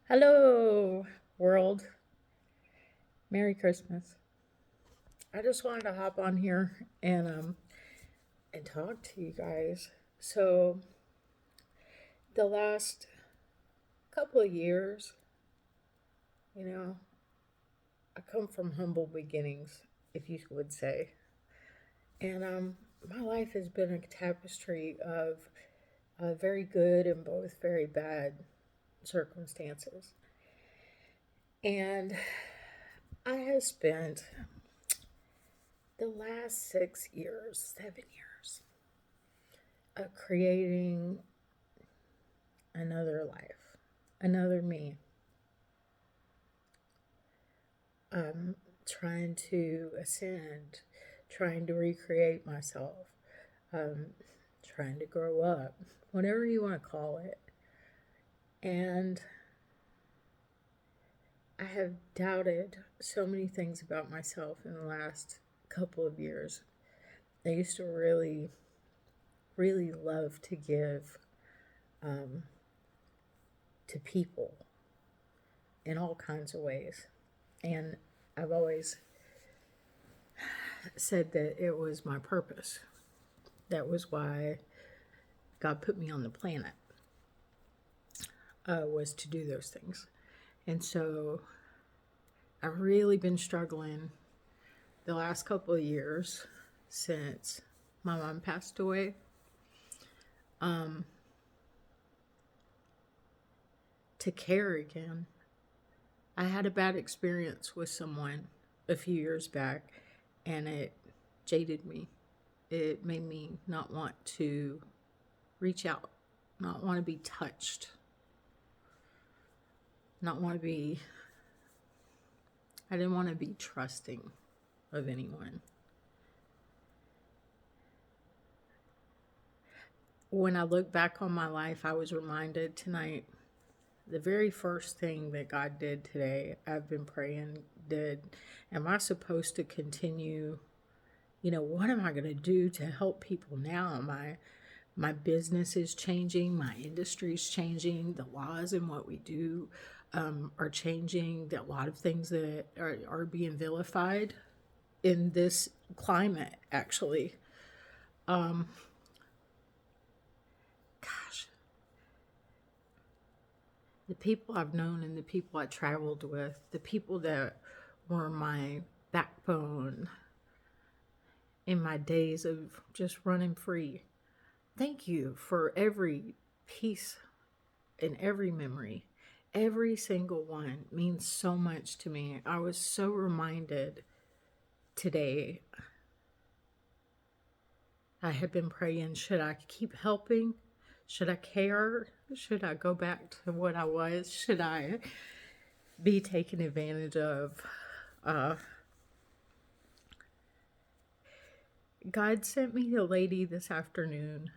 Hello, world. Merry Christmas. I just wanted to hop on here and talk to you guys. So, the last couple of years, you know, I come from humble beginnings, if you would say. And my life has been a tapestry of very good and both very bad circumstances. And I have spent the last 6 years, 7 years, creating another life, another me. Trying to ascend, trying to recreate myself, um, trying to grow up, whatever you want to call it. And I have doubted so many things about myself in the last couple of years. I used to really, really love to give um, to people in all kinds of ways. And I've always said that it was my purpose. That was why God put me on the planet, was to do those things. And so I've really been struggling the last couple of years since my mom passed away, to care again. I had a bad experience with someone a few years back, and it jaded me. It made me not want to reach out, not want to be touched, not want to be, I didn't want to be trusting of anyone. When I look back on my life, I was reminded tonight the very first thing that God did today, I've been praying, did. Am I supposed to continue? What am I going to do to help people now? My business is changing, my industry is changing, the laws and what we do are changing. A lot of things that are being vilified in this climate, actually. Gosh, the people I've known and the people I traveled with, the people that were my backbone in my days of just running free. Thank you for every piece and every memory. Every single one means so much to me. I was so reminded today. I had been praying, should I keep helping? Should I care? Should I go back to what I was? Should I be taken advantage of? God sent me a lady this afternoon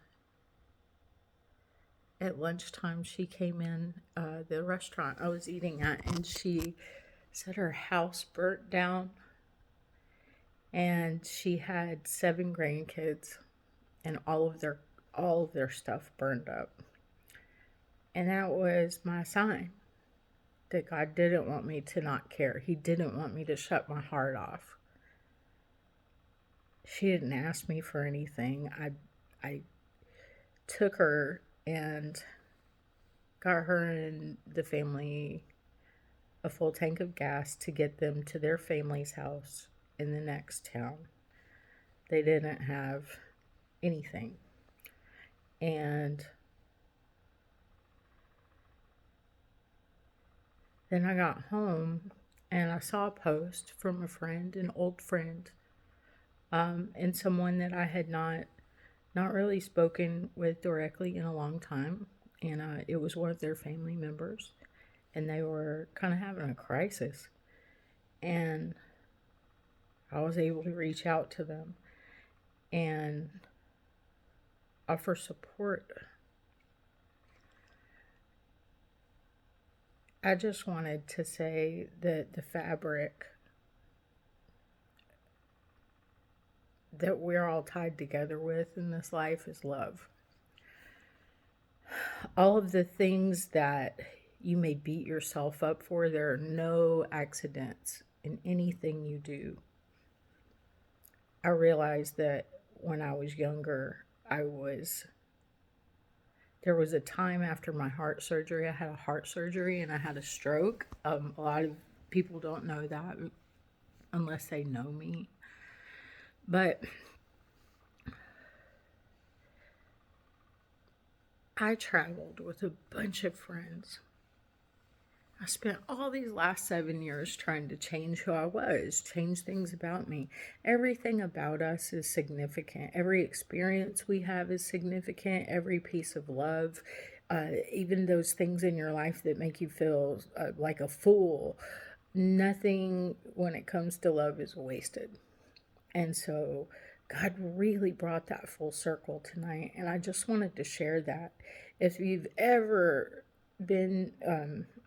at lunchtime. She came in the restaurant I was eating at, and she said her house burnt down, and she had 7 grandkids, and all of their stuff burned up. And that was my sign that God didn't want me to not care. He didn't want me to shut my heart off. She didn't ask me for anything. I took her and got her and the family a full tank of gas to get them to their family's house in the next town. They didn't have anything. And then I got home and I saw a post from a friend, an old friend, and someone that I had not really spoken with directly in a long time. And it was one of their family members, and they were kind of having a crisis. And I was able to reach out to them and offer support. I just wanted to say that the fabric that we're all tied together with in this life is love. All of the things that you may beat yourself up for. There are no accidents in anything you do. I realized that when I was younger, there was a time after my heart surgery. I had a heart surgery and I had a stroke. A lot of people don't know that unless they know me. But I traveled with a bunch of friends. I spent all these last 7 years trying to change who I was, change things about me. Everything about us is significant. Every experience we have is significant. Every piece of love, even those things in your life that make you feel like a fool, nothing when it comes to love is wasted. And so God really brought that full circle tonight. And I just wanted to share that. If you've ever been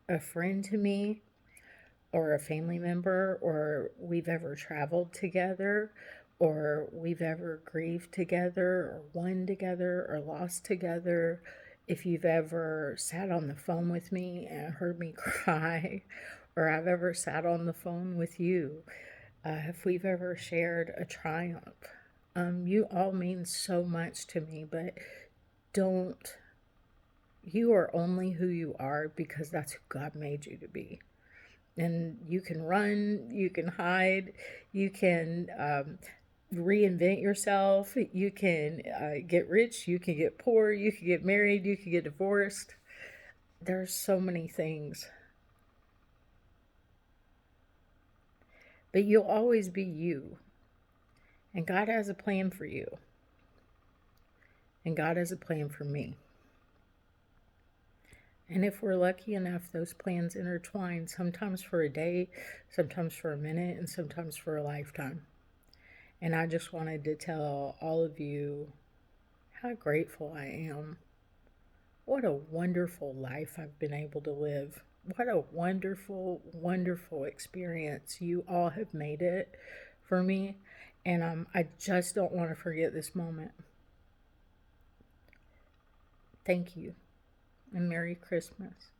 a friend to me or a family member, or we've ever traveled together, or we've ever grieved together, or won together, or lost together, if you've ever sat on the phone with me and heard me cry, or I've ever sat on the phone with you, if we've ever shared a triumph, you all mean so much to me, but you are only who you are because that's who God made you to be. And you can run, you can hide, you can reinvent yourself, you can get rich, you can get poor, you can get married, you can get divorced. There's so many things. But you'll always be you. And God has a plan for you. And God has a plan for me. And if we're lucky enough, those plans intertwine, sometimes for a day, sometimes for a minute, and sometimes for a lifetime. And I just wanted to tell all of you how grateful I am. What a wonderful life I've been able to live. What a wonderful, wonderful experience. You all have made it for me. And I just don't want to forget this moment. Thank you. And Merry Christmas.